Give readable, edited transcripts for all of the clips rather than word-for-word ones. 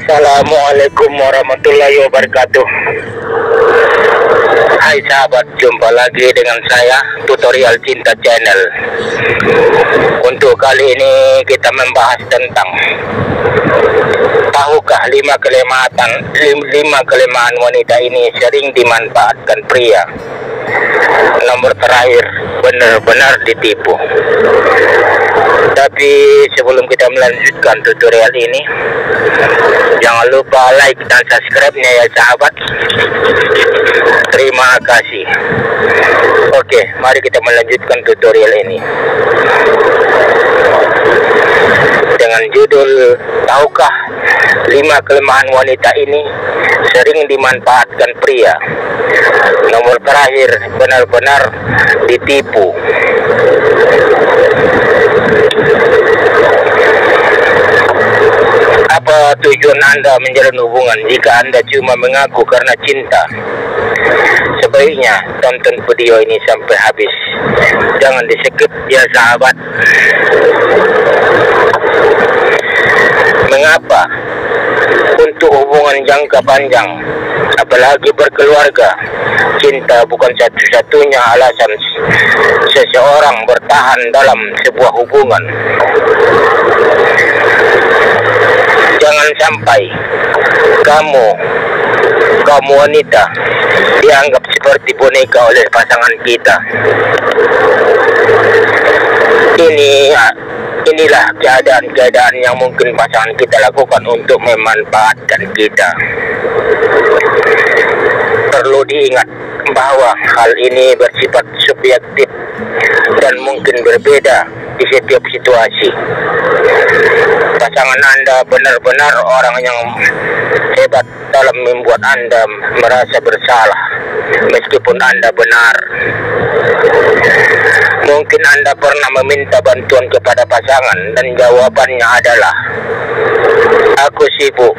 Assalamualaikum warahmatullahi wabarakatuh. Hai sahabat, jumpa lagi dengan saya Tutorial Cinta Channel. Untuk kali ini kita membahas tentang tahukah 5 kelemahan wanita ini sering dimanfaatkan pria. Nomor terakhir, benar-benar ditipu. Tapi sebelum kita melanjutkan tutorial ini, jangan lupa like dan subscribe-nya ya sahabat. Terima kasih. Oke, mari kita melanjutkan tutorial ini dengan judul tahukah 5 kelemahan wanita ini sering dimanfaatkan pria. Nomor terakhir, benar-benar ditipu. Apa tujuan Anda menjalin hubungan jika Anda cuma mengaku karena cinta? Sebaiknya tonton video ini sampai habis. Jangan di-skip ya sahabat. Mengapa? Untuk hubungan jangka panjang, apalagi berkeluarga, cinta bukan satu-satunya alasan seseorang bertahan dalam sebuah hubungan. Jangan sampai kamu wanita dianggap seperti boneka oleh pasangan kita. Inilah keadaan-keadaan yang mungkin pasangan kita lakukan untuk memanfaatkan kita. Perlu diingat bahwa hal ini bersifat subjektif dan mungkin berbeda di setiap situasi. Pasangan Anda benar-benar orang yang hebat dalam membuat Anda merasa bersalah meskipun Anda benar. Mungkin Anda pernah meminta bantuan kepada pasangan dan jawabannya adalah, "Aku sibuk,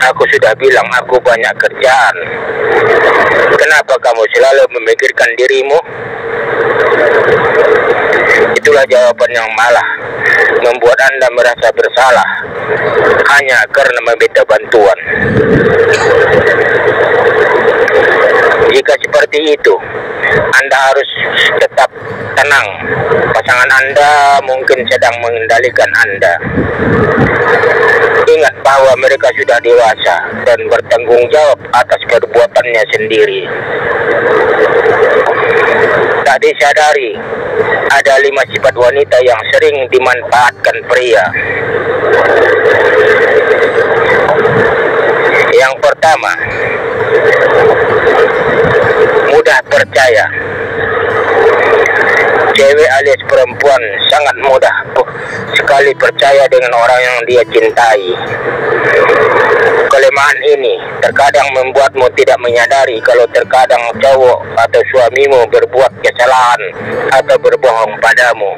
aku sudah bilang aku banyak kerjaan. Kenapa kamu selalu memikirkan dirimu?" Itulah jawaban yang malah membuat Anda merasa bersalah hanya karena meminta bantuan. Jika seperti itu, Anda harus tetap tenang. Pasangan Anda mungkin sedang mengendalikan Anda. Ingat bahwa mereka sudah dewasa dan bertanggung jawab atas perbuatannya sendiri. Tak disadari, ada 5 sifat wanita yang sering dimanfaatkan pria. Yang pertama, mudah percaya. Cewek alias perempuan sangat mudah sekali percaya dengan orang yang dia cintai. Kelemahan ini terkadang membuatmu tidak menyadari kalau terkadang cowok atau suamimu berbuat kesalahan atau berbohong padamu.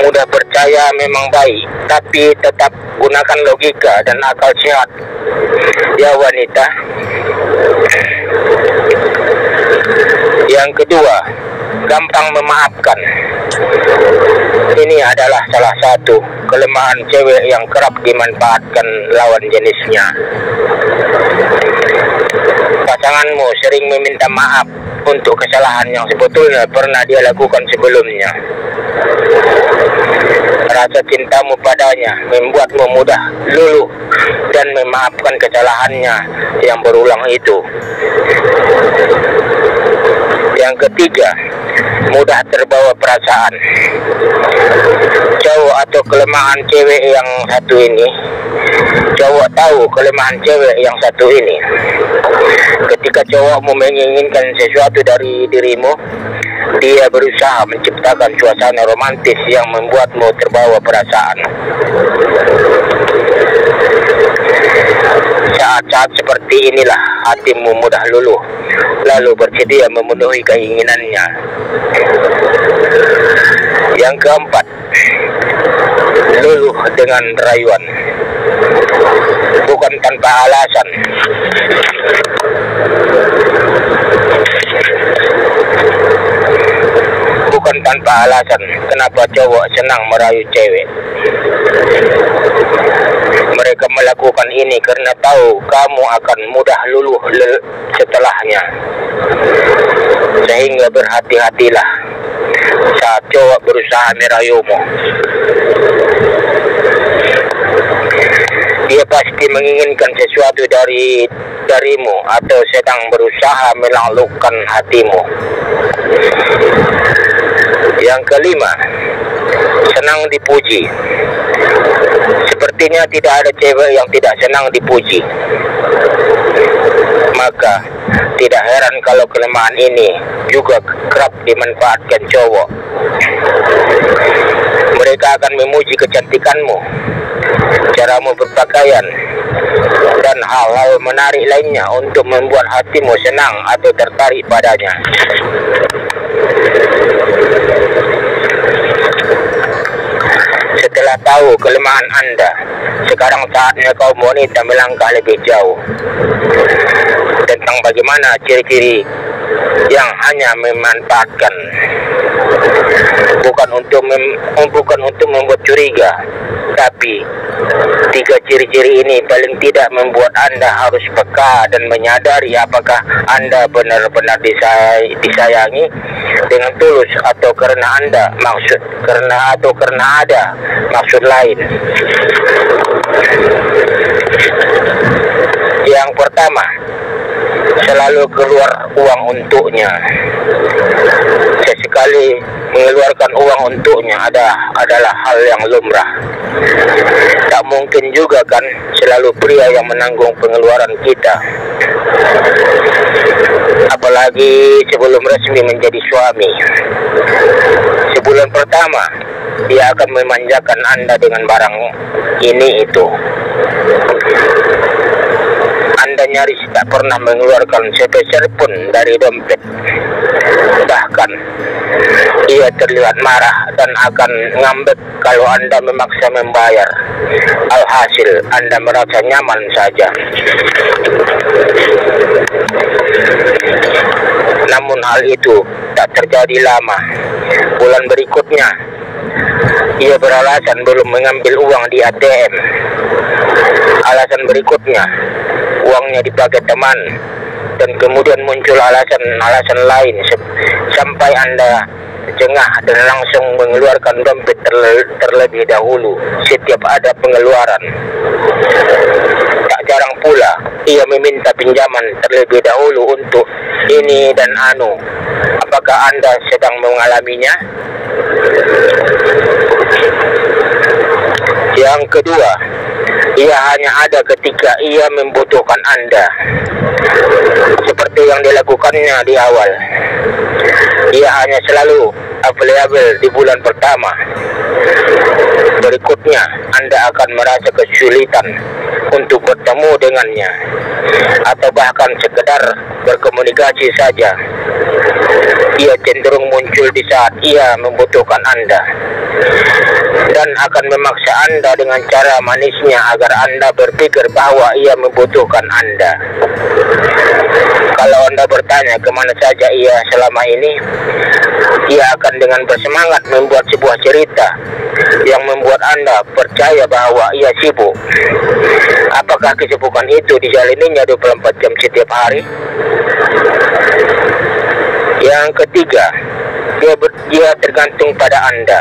Mudah percaya memang baik, tapi tetap gunakan logika dan akal sehat ya wanita. Yang kedua, gampang memaafkan. Ini adalah salah satu kelemahan cewek yang kerap dimanfaatkan lawan jenisnya. Pasanganmu sering meminta maaf untuk kesalahan yang sebetulnya pernah dia lakukan sebelumnya. Rasa cintamu padanya membuatmu mudah luluh dan memaafkan kesalahannya yang berulang itu. Yang ketiga, mudah terbawa perasaan. Cowok atau kelemahan cewek yang satu ini, cowok tahu kelemahan cewek yang satu ini. Ketika cowokmu menginginkan sesuatu dari dirimu, dia berusaha menciptakan suasana romantis yang membuatmu terbawa perasaan. Saat-saat seperti inilah hatimu mudah luluh, lalu bersedia memenuhi keinginannya. Yang keempat, luluh dengan rayuan. Bukan tanpa alasan. bukan tanpa alasan kenapa cowok senang merayu cewek. Mereka melakukan ini karena tahu kamu akan mudah luluh setelahnya. Sehingga berhati-hatilah saat cowok berusaha merayumu. Dia pasti menginginkan sesuatu darimu atau sedang berusaha menaklukkan hatimu. Yang kelima, senang dipuji. Sepertinya tidak ada cewek yang tidak senang dipuji. Maka tidak heran kalau kelemahan ini juga kerap dimanfaatkan cowok. Mereka akan memuji kecantikanmu, caramu berpakaian, dan hal-hal menarik lainnya untuk membuat hatimu senang atau tertarik padanya. Setelah tahu kelemahan Anda, sekarang saatnya kaum wanita melangkah lebih jauh tentang bagaimana ciri-ciri yang hanya memanfaatkan, bukan untuk membuat curiga, tapi 3 ciri-ciri ini paling tidak membuat Anda harus peka dan menyadari apakah Anda benar-benar disayangi dengan tulus atau karena ada maksud lain. Yang pertama, selalu keluar uang untuknya. Sesekali mengeluarkan uang untuknya adalah hal yang lumrah. Tak mungkin juga kan selalu pria yang menanggung pengeluaran kita. Apalagi sebelum resmi menjadi suami. Sebulan pertama, dia akan memanjakan Anda dengan barang ini itu. Anda nyaris tak pernah mengeluarkan sepeser pun dari dompet. Bahkan, ia terlihat marah dan akan ngambek kalau Anda memaksa membayar. Alhasil, Anda merasa nyaman saja. Namun hal itu tak terjadi lama. Bulan berikutnya, ia beralasan belum mengambil uang di ATM. Alasan berikutnya, uangnya dipakai teman, dan kemudian muncul alasan lain sampai Anda jengah dan langsung mengeluarkan dompet terlebih dahulu setiap ada pengeluaran. Tak jarang pula ia meminta pinjaman terlebih dahulu untuk ini dan anu. Apakah Anda sedang mengalaminya? Yang kedua, ia hanya ada ketika ia membutuhkan Anda, seperti yang dilakukannya di awal. Ia hanya selalu available di bulan pertama. Berikutnya, Anda akan merasa kesulitan untuk bertemu dengannya, atau bahkan sekedar berkomunikasi saja. Ia cenderung muncul di saat ia membutuhkan Anda, dan akan memaksa Anda dengan cara manisnya agar Anda berpikir bahwa ia membutuhkan Anda. Kalau Anda bertanya kemana saja ia selama ini, ia akan dengan bersemangat membuat sebuah cerita yang membuat Anda percaya bahwa ia sibuk. Apakah kesibukan itu dijalininya 24 jam setiap hari? Yang ketiga, dia tergantung pada Anda.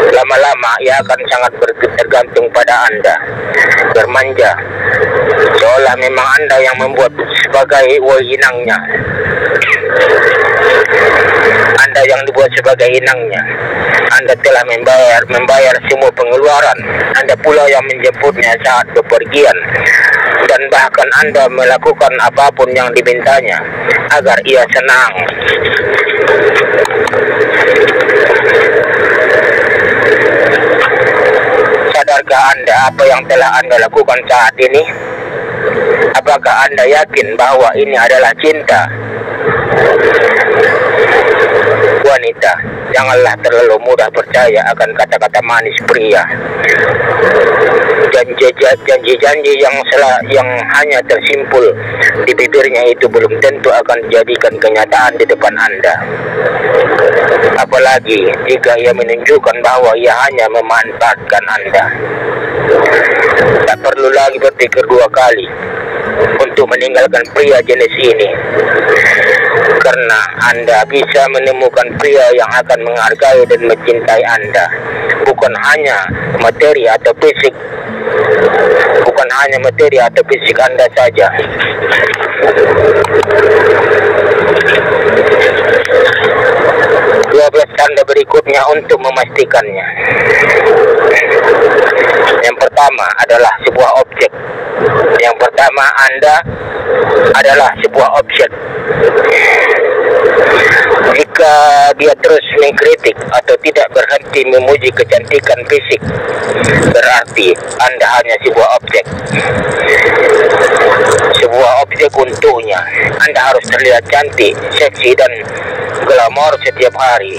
Lama-lama ia akan sangat tergantung pada Anda, bermanja, seolah memang Anda yang membuat sebagai inangnya. Anda yang dibuat sebagai inangnya. Anda telah membayar semua pengeluaran. Anda pula yang menjemputnya saat bepergian, dan bahkan Anda melakukan apapun yang dimintanya agar ia senang. Sadarkah Anda apa yang telah Anda lakukan saat ini? Apakah Anda yakin bahwa ini adalah cinta? Wanita, janganlah terlalu mudah percaya akan kata-kata manis pria. Janji-janji yang hanya tersimpul di bibirnya itu belum tentu akan dijadikan kenyataan di depan Anda. apalagi jika ia menunjukkan bahwa ia hanya memanfaatkan Anda. Tak perlu lagi berpikir dua kali untuk meninggalkan pria jenis ini, karena Anda bisa menemukan pria yang akan menghargai dan mencintai Anda, bukan hanya materi atau fisik, Anda saja. 12 tanda berikutnya untuk memastikannya. Yang pertama adalah sebuah objek. Yang pertama, Anda adalah sebuah objek. Jika dia terus mengkritik atau tidak berhenti memuji kecantikan fisik, berarti Anda hanya sebuah objek. Sebuah objek untuknya. Anda harus terlihat cantik, seksi, dan glamor setiap hari.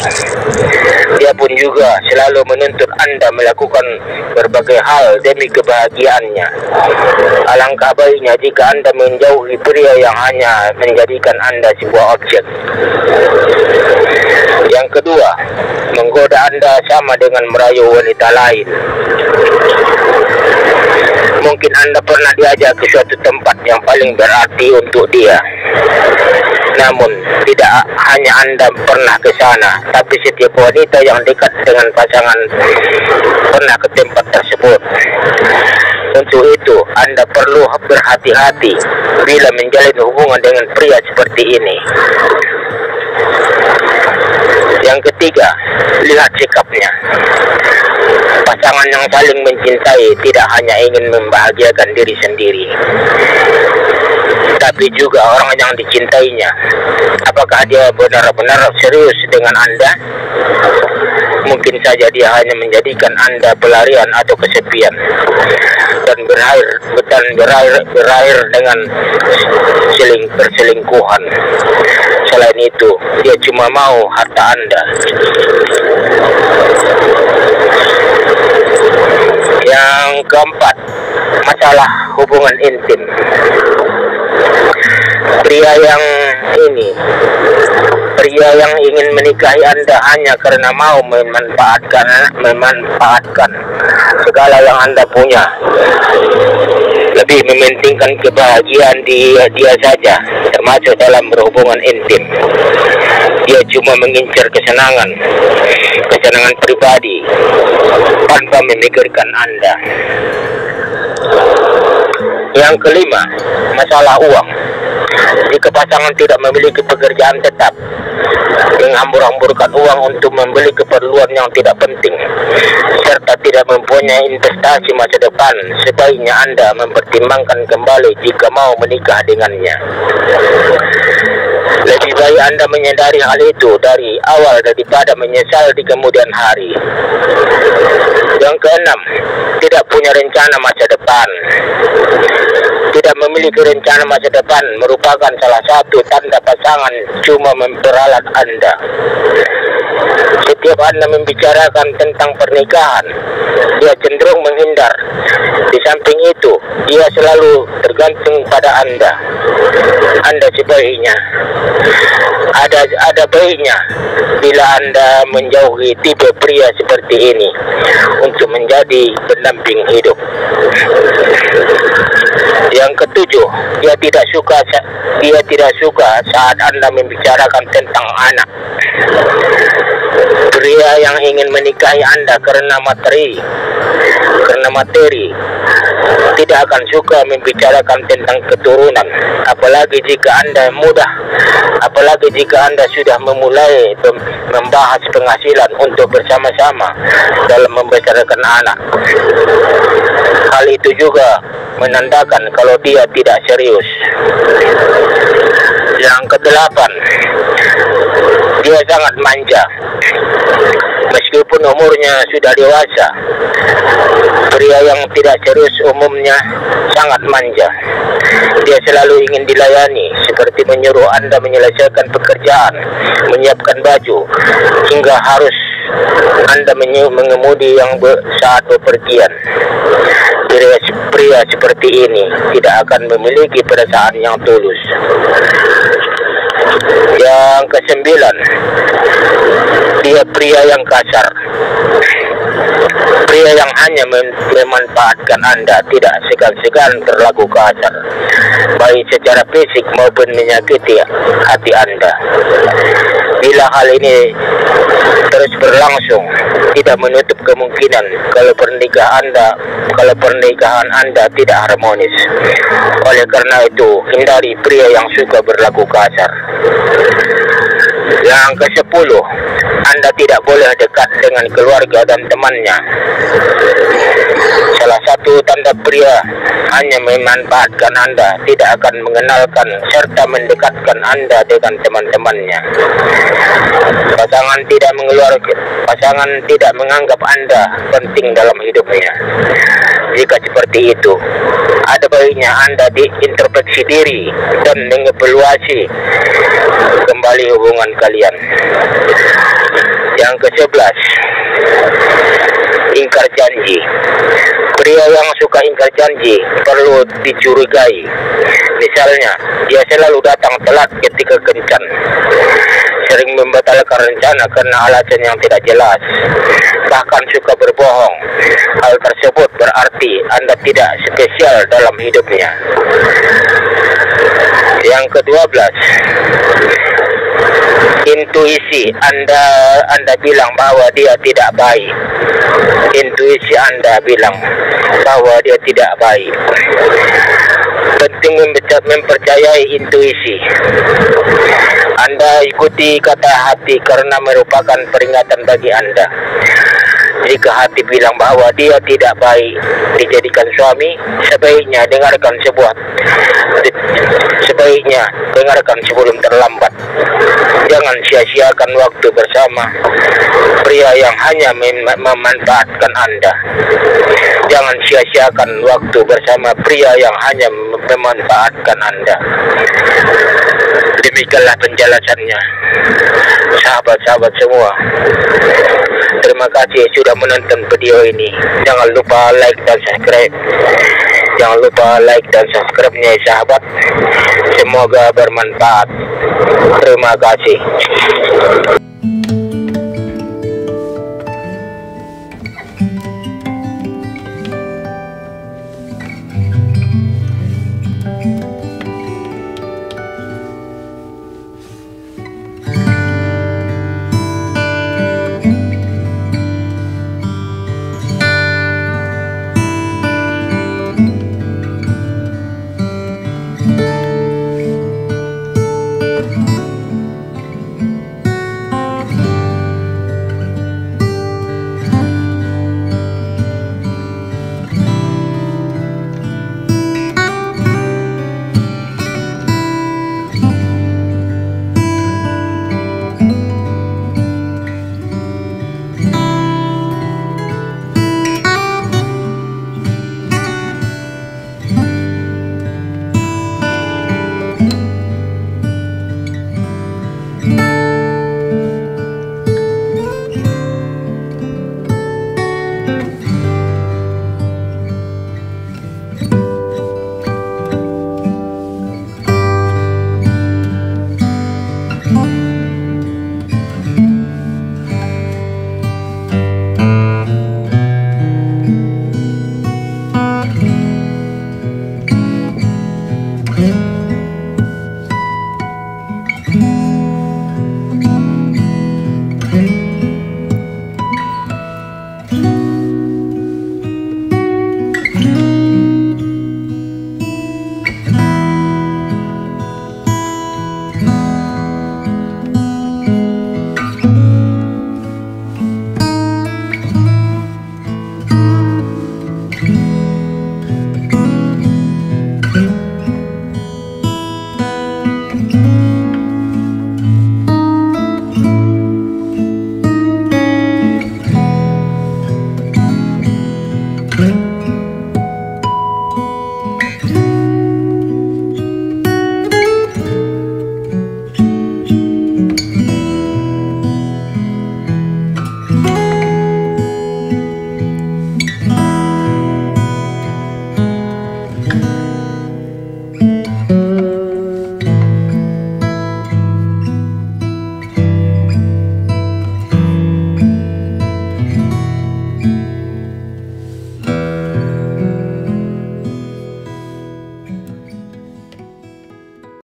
Dia pun juga selalu menuntut Anda melakukan berbagai hal demi kebahagiaannya. Alangkah baiknya jika Anda menjauhi pria yang hanya menjadikan Anda sebuah objek. Yang kedua, menggoda Anda sama dengan merayu wanita lain. Mungkin Anda pernah diajak ke suatu tempat yang paling berarti untuk dia. Namun, tidak hanya Anda pernah ke sana, tapi setiap wanita yang dekat dengan pasangan pernah ke tempat tersebut. Untuk itu, Anda perlu berhati-hati bila menjalin hubungan dengan pria seperti ini. Yang ketiga, lihat sikapnya. Pasangan yang saling mencintai tidak hanya ingin membahagiakan diri sendiri, tapi juga orang yang dicintainya. Apakah dia benar-benar serius dengan Anda? Mungkin saja dia hanya menjadikan Anda pelarian atau kesepian, dan berakhir dengan perselingkuhan. Selain itu, dia cuma mau harta Anda. Yang keempat, masalah hubungan intim. Pria yang ingin menikahi Anda hanya karena mau memanfaatkan segala yang Anda punya, lebih mementingkan kebahagiaan dia saja, termasuk dalam berhubungan intim. Dia cuma mengincar kesenangan pribadi tanpa memikirkan Anda. Yang kelima, masalah uang. Jika pasangan tidak memiliki pekerjaan tetap, menghambur-hamburkan uang untuk membeli keperluan yang tidak penting, serta tidak mempunyai investasi masa depan, sebaiknya Anda mempertimbangkan kembali jika mau menikah dengannya. Lebih baik Anda menyadari hal itu dari awal daripada menyesal di kemudian hari. Yang keenam, tidak punya rencana masa depan. Tidak memiliki rencana masa depan merupakan salah satu tanda pasangan cuma memperalat Anda. Setiap Anda membicarakan tentang pernikahan, dia cenderung menghindar. Di samping itu, dia selalu tergantung pada Anda. Anda sebaiknya ada baiknya bila Anda menjauhi tipe pria seperti ini untuk menjadi pendamping hidup. Yang ketujuh, dia tidak suka saat Anda membicarakan tentang anak. Pria yang ingin menikahi Anda karena materi tidak akan suka membicarakan tentang keturunan, apalagi jika Anda sudah memulai membahas penghasilan untuk bersama-sama dalam membesarkan anak. Hal itu juga menandakan kalau dia tidak serius. Yang kedelapan, dia sangat manja. Meskipun umurnya sudah dewasa, pria yang tidak serius umumnya sangat manja. Dia selalu ingin dilayani, seperti menyuruh Anda menyelesaikan pekerjaan, menyiapkan baju, hingga harus Anda mengemudi saat bepergian. Pria seperti ini tidak akan memiliki perasaan yang tulus. Yang kesembilan, Dia pria yang kasar, pria yang hanya memanfaatkan Anda, tidak segan-segan berlaku kasar, baik secara fisik maupun menyakiti hati Anda. Bila hal ini terus berlangsung, tidak menutup kemungkinan kalau pernikahan Anda tidak harmonis. Oleh karena itu, hindari pria yang suka berlaku kasar. Yang ke-10, Anda tidak boleh dekat dengan keluarga dan temannya. Salah satu tanda pria hanya memanfaatkan Anda, tidak akan mengenalkan serta mendekatkan Anda dengan teman-temannya. Pasangan tidak menganggap Anda penting dalam hidupnya. Jika seperti itu, ada baiknya Anda diintrospeksi diri dan mengevaluasi kembali hubungan kalian. Yang ke-11, ingkar janji. Pria yang suka ingkar janji perlu dicurigai. Misalnya, dia selalu datang telat ketika kencan, sering membatalkan rencana karena alasan yang tidak jelas, bahkan suka berbohong. Hal tersebut berarti Anda tidak spesial dalam hidupnya. Yang ke-12, intuisi Anda bilang bahwa dia tidak baik. Intuisi Anda bilang bahwa dia tidak baik. Penting mempercayai intuisi. Anda ikuti kata hati karena merupakan peringatan bagi Anda. Jika hati bilang bahwa dia tidak baik dijadikan suami, sebaiknya dengarkan sebelum terlambat. Jangan sia-siakan waktu bersama pria yang hanya memanfaatkan Anda. Jangan sia-siakan waktu bersama pria yang hanya memanfaatkan Anda. Demikianlah penjelasannya, sahabat-sahabat semua. Terima kasih sudah menonton video ini. Jangan lupa like dan subscribe. Jangan lupa like dan subscribe-nya, sahabat. Semoga bermanfaat. Terima kasih.